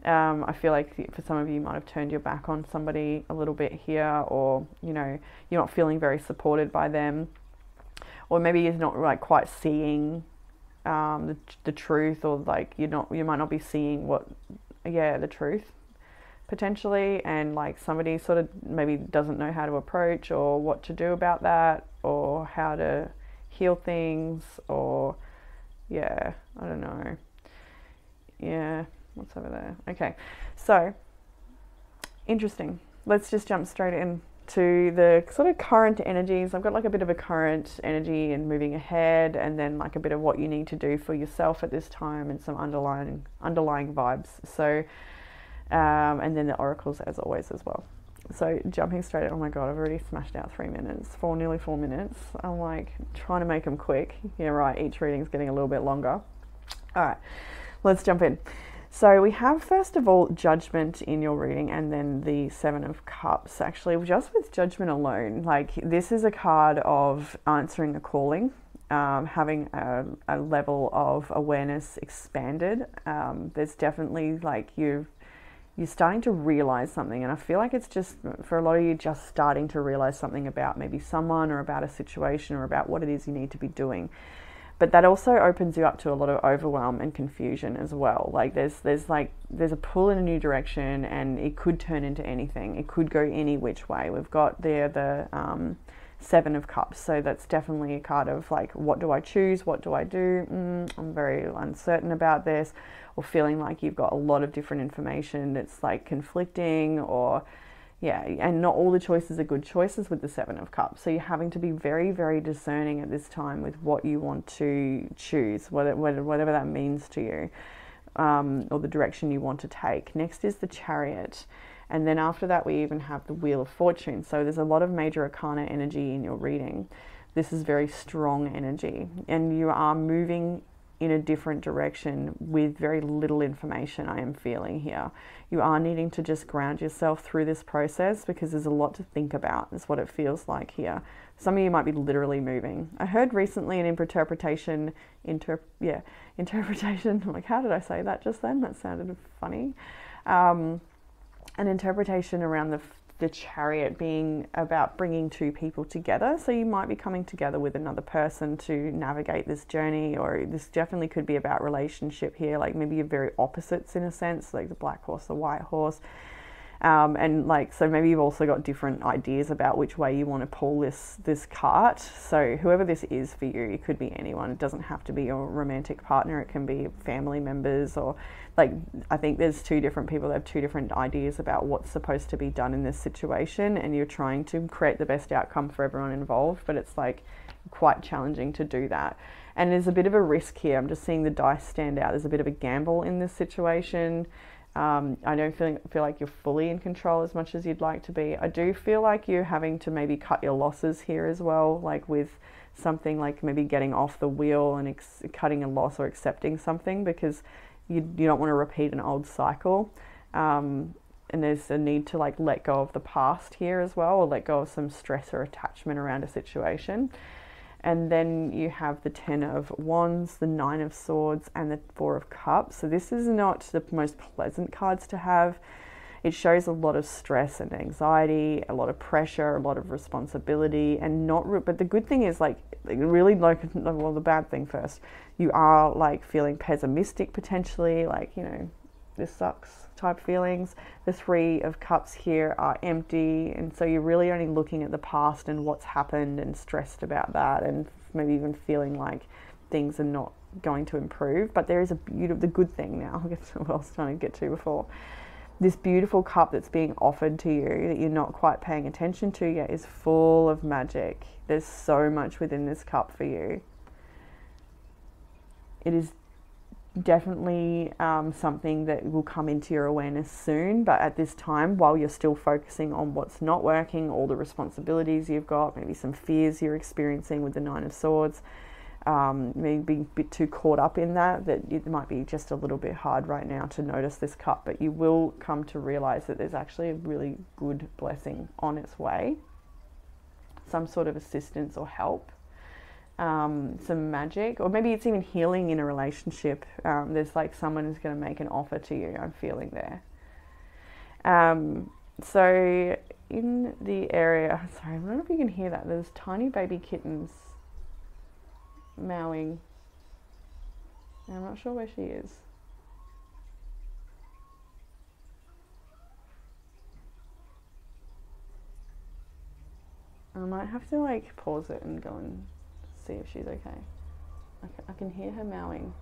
I feel like for some of you, you might have turned your back on somebody a little bit here, or you're not feeling very supported by them, or maybe you're not like quite seeing the truth, or like you might not be seeing the truth potentially, and like somebody sort of maybe doesn't know how to approach or what to do about that, or how to heal things, or I don't know. What's over there? Okay, so interesting. Let's just jump straight in to the sort of current energies. I've got like a bit of a current energy and moving ahead, and then like a bit of what you need to do for yourself at this time, and some underlying vibes. So and then the oracles as always as well. So jumping straight in. Oh my god, I've already smashed out 3 minutes, nearly 4 minutes. I'm like trying to make them quick. Yeah, right, each reading's getting a little bit longer. All right, let's jump in. So we have, first of all, Judgment in your reading, and then the Seven of Cups. Actually, just with Judgment alone, like this is a card of answering a calling, having a level of awareness expanded. There's definitely like you're starting to realize something, and I feel like it's just, for a lot of you, just starting to realize something about maybe someone, or about a situation, or about what it is you need to be doing. But that also opens you up to a lot of overwhelm and confusion as well. Like there's a pull in a new direction, and it could turn into anything. It could go any which way. We've got there the Seven of Cups. So that's definitely a card of like, what do I choose? What do I do? I'm very uncertain about this, or feeling like you've got a lot of different information that's like conflicting, or and not all the choices are good choices with the Seven of Cups. So you're having to be very, very discerning at this time with what you want to choose, whatever that means to you, or the direction you want to take. Next is the Chariot. And then after that, we even have the Wheel of Fortune. So there's a lot of major arcana energy in your reading. This is very strong energy, and you are moving in a different direction with very little information, I am feeling here. You are needing to just ground yourself through this process, because there's a lot to think about, is what it feels like here. Some of you might be literally moving. I heard recently an interpretation, interpretation, I'm like, how did I say that just then? That sounded funny. An interpretation around the Chariot being about bringing two people together. So you might be coming together with another person to navigate this journey, or this definitely could be about relationship here. Like maybe you're very opposites in a sense, like the black horse, the white horse. And like, so maybe you've also got different ideas about which way you want to pull this cart. So whoever this is for you, it could be anyone. It doesn't have to be your romantic partner. It can be family members, or like, I think there's two different people that have two different ideas about what's supposed to be done in this situation, and you're trying to create the best outcome for everyone involved, but it's like quite challenging to do that. And there's a bit of a risk here. I'm just seeing the dice stand out. There's a bit of a gamble in this situation. I don't feel like you're fully in control as much as you'd like to be. I do feel like you're having to maybe cut your losses here as well, like with something like maybe getting off the wheel and cutting a loss, or accepting something, because you don't want to repeat an old cycle. And there's a need to like let go of the past here as well, or let go of some stress or attachment around a situation. And then you have the Ten of Wands, the Nine of Swords, and the Four of Cups. So this is not the most pleasant cards to have. It shows a lot of stress and anxiety, a lot of pressure, a lot of responsibility, and but the good thing is like really like, well, the bad thing first, you are like feeling pessimistic potentially, like, you know, this sucks type feelings. The Three of Cups here are empty, and so you're really only looking at the past and what's happened, and stressed about that, and maybe even feeling like things are not going to improve. But there is the good thing now. I guess what I was trying to get to before. This beautiful cup that's being offered to you that you're not quite paying attention to yet is full of magic. There's so much within this cup for you. It is definitely something that will come into your awareness soon, but at this time, while you're still focusing on what's not working, all the responsibilities you've got, maybe some fears you're experiencing with the Nine of Swords, maybe a bit too caught up in that it might be just a little bit hard right now to notice this cup, but you will come to realize that there's actually a really good blessing on its way, some sort of assistance or help. Some magic, or maybe it's even healing in a relationship. There's like someone who's going to make an offer to you, I'm feeling there. So in the area, sorry, I don't know if you can hear that, there's tiny baby kittens mowing. I'm not sure where she is. I might have to like pause it and go and see if she's okay. I can hear her mowing.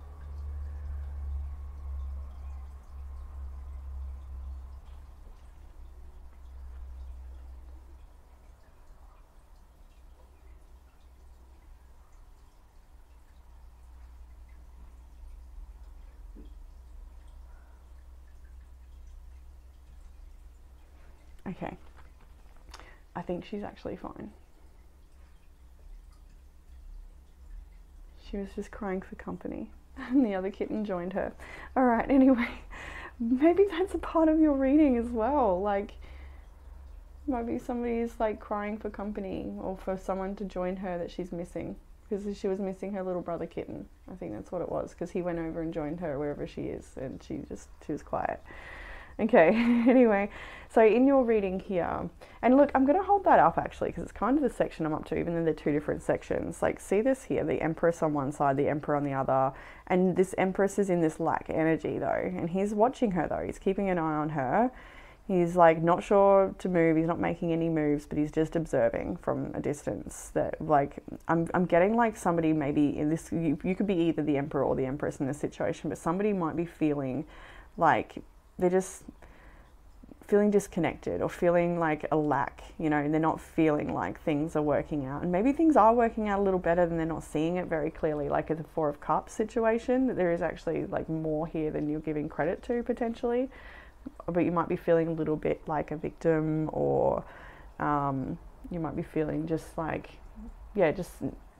Okay. I think she's actually fine. She was just crying for company and the other kitten joined her. Alright, anyway, maybe that's a part of your reading as well. Like, maybe somebody's like crying for company or for someone to join her that she's missing. Because she was missing her little brother kitten. I think that's what it was, because he went over and joined her wherever she is and she was quiet. Okay, anyway, so in your reading here, and look, I'm going to hold that up actually because it's kind of the section I'm up to, even though they're two different sections. Like, see this here, the Empress on one side, the Emperor on the other, and this Empress is in this lack energy though, and he's watching her though, he's keeping an eye on her. He's like not sure to move, he's not making any moves, but he's just observing from a distance. That like, I'm getting like somebody maybe in this, you could be either the Emperor or the Empress in this situation, but somebody might be feeling like they're just feeling disconnected or feeling like a lack, you know, they're not feeling like things are working out. And maybe things are working out a little better than they're not seeing it very clearly, like at the Four of Cups situation, that there is actually like more here than you're giving credit to potentially. But you might be feeling a little bit like a victim, or you might be feeling just like, yeah, just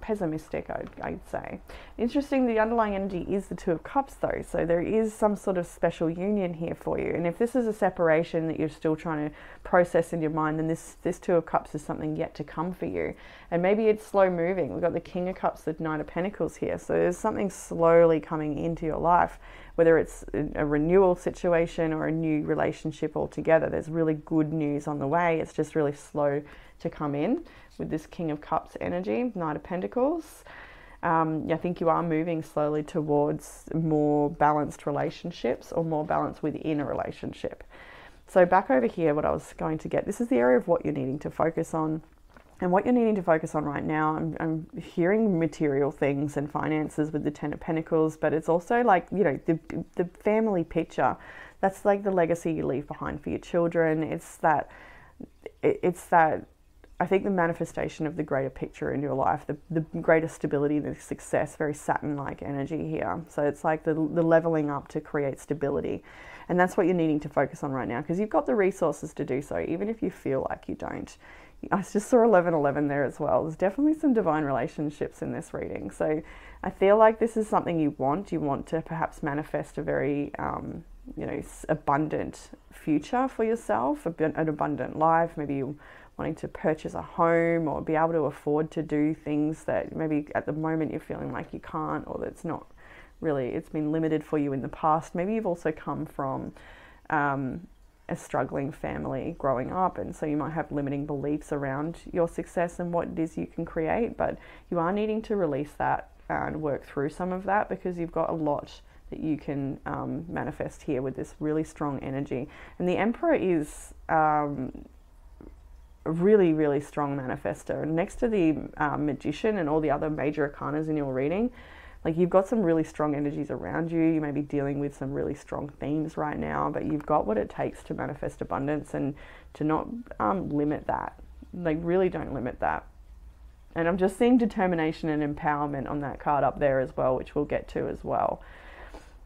pessimistic, I'd say. Interesting, the underlying energy is the Two of Cups though, so there is some sort of special union here for you. And if this is a separation that you're still trying to process in your mind, then this Two of Cups is something yet to come for you. And maybe it's slow moving. We've got the King of Cups, the Knight of Pentacles here, so there's something slowly coming into your life, whether it's a renewal situation or a new relationship altogether. There's really good news on the way. It's just really slow to come in with this King of Cups energy, Knight of Pentacles. I think you are moving slowly towards more balanced relationships or more balance within a relationship. So back over here, what I was going to get, this is the area of what you're needing to focus on. And what you're needing to focus on right now, I'm hearing material things and finances with the Ten of Pentacles, but it's also like, you know, the family picture. That's like the legacy you leave behind for your children. It's that I think the manifestation of the greater picture in your life, the greater stability, the success, very Saturn-like energy here. So it's like the leveling up to create stability. And that's what you're needing to focus on right now, because you've got the resources to do so, even if you feel like you don't. I just saw 1111 there as well. There's definitely some divine relationships in this reading. So I feel like this is something you want. You want to perhaps manifest a very, you know, abundant future for yourself, an abundant life. Maybe you wanting to purchase a home or be able to afford to do things that maybe at the moment you're feeling like you can't, or that's not really, it's been limited for you in the past. Maybe you've also come from a struggling family growing up, and so you might have limiting beliefs around your success and what it is you can create, but you are needing to release that and work through some of that, because you've got a lot that you can manifest here with this really strong energy. And the Emperor is a really, really strong manifester. And next to the Magician and all the other major arcanas in your reading, like, you've got some really strong energies around you. You may be dealing with some really strong themes right now, but you've got what it takes to manifest abundance and to not limit that. Like, really don't limit that. And I'm just seeing determination and empowerment on that card up there as well, which we'll get to as well.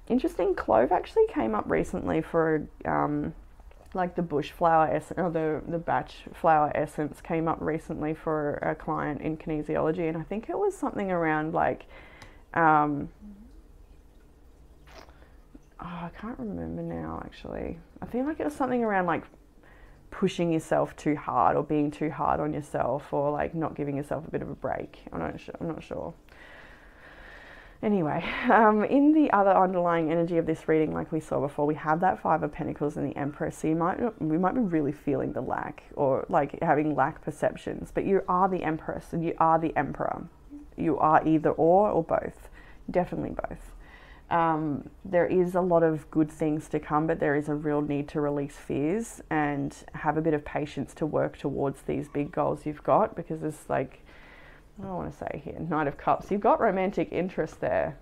Interesting, Clove actually came up recently for like the bush flower essence, or the batch flower essence came up recently for a client in kinesiology, and I think it was something around like oh, I can't remember now actually. I feel like it was something around like pushing yourself too hard or being too hard on yourself, or like not giving yourself a bit of a break. I'm not sure. Anyway, in the other underlying energy of this reading, like we saw before, we have that Five of Pentacles and the Empress. So we might be really feeling the lack, or like having lack perceptions, but you are the Empress and you are the Emperor. you are either or both. Definitely both. There is a lot of good things to come, but there is a real need to release fears and have a bit of patience to work towards these big goals you've got, because there's like, what do I want to say here? Knight of Cups. You've got romantic interest there.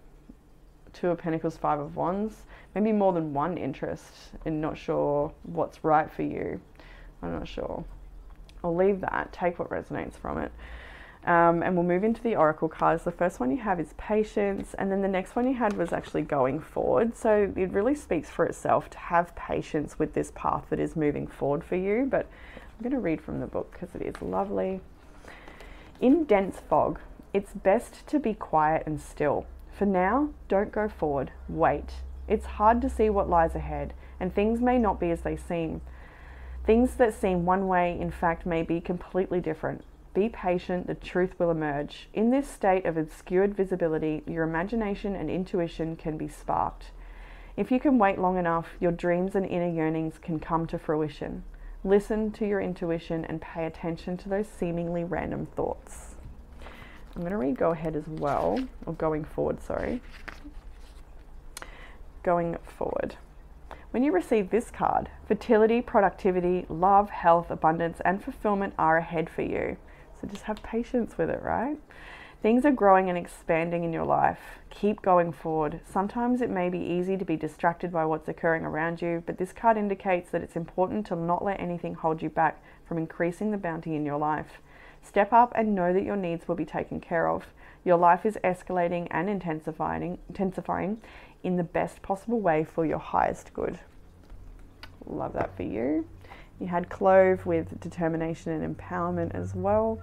Two of Pentacles, Five of Wands. Maybe more than one interest, and not sure what's right for you. I'm not sure. I'll leave that. Take what resonates from it. And we'll move into the Oracle cards. The first one you have is patience, and then the next one you had was actually going forward. So it really speaks for itself to have patience with this path that is moving forward for you. But I'm going to read from the book because it is lovely. In dense fog, it's best to be quiet and still. For now, don't go forward. Wait. It's hard to see what lies ahead, and things may not be as they seem. Things that seem one way, in fact, may be completely different. Be patient, the truth will emerge. In this state of obscured visibility, your imagination and intuition can be sparked. If you can wait long enough, your dreams and inner yearnings can come to fruition. Listen to your intuition and pay attention to those seemingly random thoughts. I'm going to read go ahead as well, or going forward, sorry. Going forward. When you receive this card, fertility, productivity, love, health, abundance, and fulfillment are ahead for you. So just have patience with it, right? Things are growing and expanding in your life. Keep going forward. Sometimes it may be easy to be distracted by what's occurring around you, but this card indicates that it's important to not let anything hold you back from increasing the bounty in your life. Step up and know that your needs will be taken care of. Your life is escalating and intensifying in the best possible way for your highest good. Love that for you. You had Clove with determination and empowerment as well.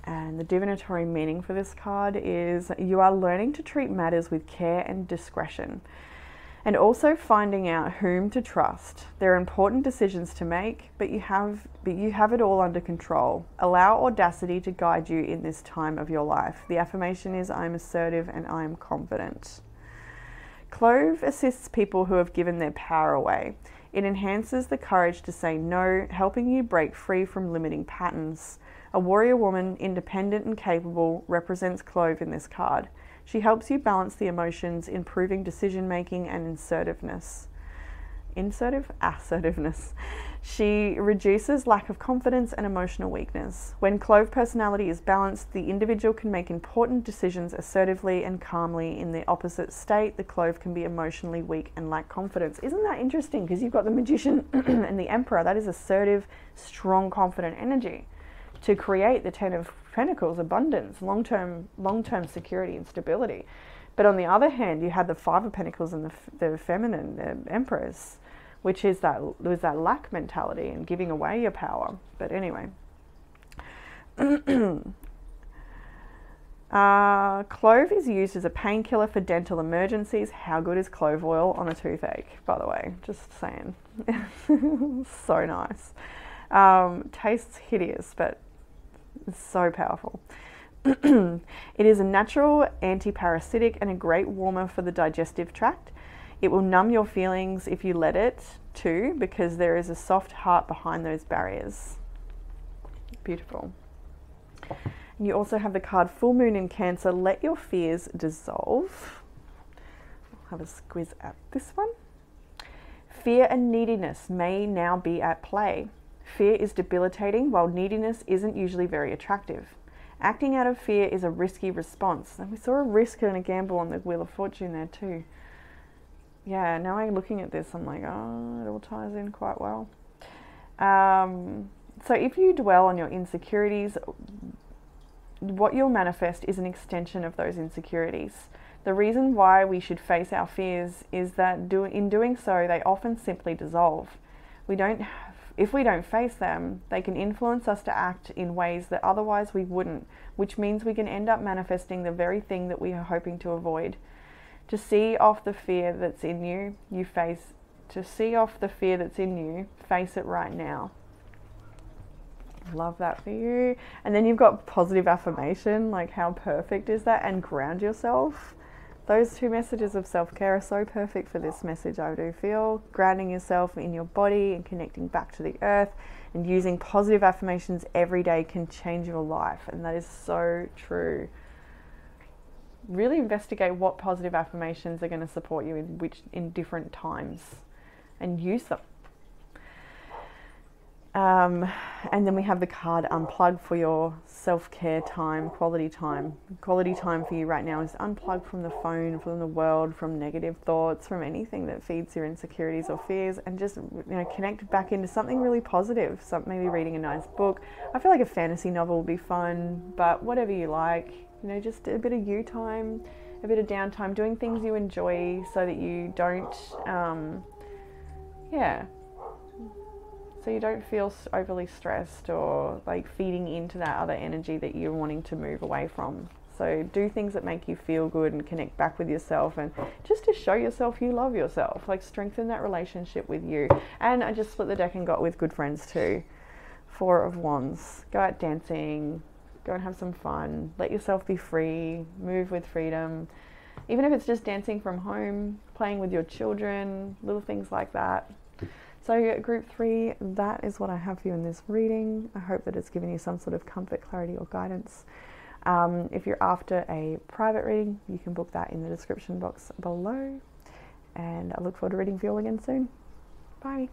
And the divinatory meaning for this card is you are learning to treat matters with care and discretion, and also finding out whom to trust. There are important decisions to make, but you have it all under control. Allow audacity to guide you in this time of your life. The affirmation is, I am assertive and I am confident. Clove assists people who have given their power away. It enhances the courage to say no, helping you break free from limiting patterns. A warrior woman, independent and capable, represents Clove in this card. She helps you balance the emotions, improving decision-making and assertiveness. Assertiveness. She reduces lack of confidence and emotional weakness. When Clove personality is balanced, the individual can make important decisions assertively and calmly. In the opposite state, the Clove can be emotionally weak and lack confidence. Isn't that interesting? Because you've got the Magician and the Emperor. That is assertive, strong, confident energy to create the Ten of Pentacles, abundance, long-term security and stability. But on the other hand, you had the Five of Pentacles and the feminine, the Empress, which is was that lack mentality and giving away your power. But anyway, Clove is used as a painkiller for dental emergencies. How good is clove oil on a toothache, by the way? Just saying. So nice. Tastes hideous, but it's so powerful. It is a natural anti-parasitic and a great warmer for the digestive tract. It will numb your feelings if you let it too, because there is a soft heart behind those barriers. Beautiful. And you also have the card Full Moon in Cancer. Let your fears dissolve. I'll have a squiz at this one. Fear and neediness may now be at play. Fear is debilitating, while neediness isn't usually very attractive. Acting out of fear is a risky response. And we saw a risk and a gamble on the Wheel of Fortune there too. Yeah, now I'm looking at this, I'm like, oh, it all ties in quite well. So if you dwell on your insecurities, what you'll manifest is an extension of those insecurities. The reason why we should face our fears is that in doing so, they often simply dissolve. If we don't face them, they can influence us to act in ways that otherwise we wouldn't, which means we can end up manifesting the very thing that we are hoping to avoid. To see off the fear that's in you, face it right now. Love that for you. And then you've got positive affirmation, like how perfect is that? And ground yourself. those two messages of self-care are so perfect for this message, I do feel. Grounding yourself in your body and connecting back to the earth and using positive affirmations every day can change your life. And that is so true. Really investigate what positive affirmations are going to support you in different times and use them. And then we have the card unplug for your self-care time, quality time. Quality time for you right now is unplug from the phone, from the world, from negative thoughts, from anything that feeds your insecurities or fears, and just, you know, connect back into something really positive. So maybe reading a nice book. I feel like a fantasy novel would be fun, but whatever you like, you know, just a bit of you time, a bit of downtime, doing things you enjoy so that you don't, so you don't feel overly stressed or like feeding into that other energy that you're wanting to move away from. So do things that make you feel good and connect back with yourself, and just to show yourself you love yourself, like strengthen that relationship with you. And I just split the deck and got with good friends too. 4 of Wands. Go out dancing, go and have some fun, let yourself be free, move with freedom. Even if it's just dancing from home, playing with your children, little things like that. So group 3, that is what I have for you in this reading. I hope that it's given you some sort of comfort, clarity or guidance. If you're after a private reading, you can book that in the description box below. And I look forward to reading for you all again soon. Bye.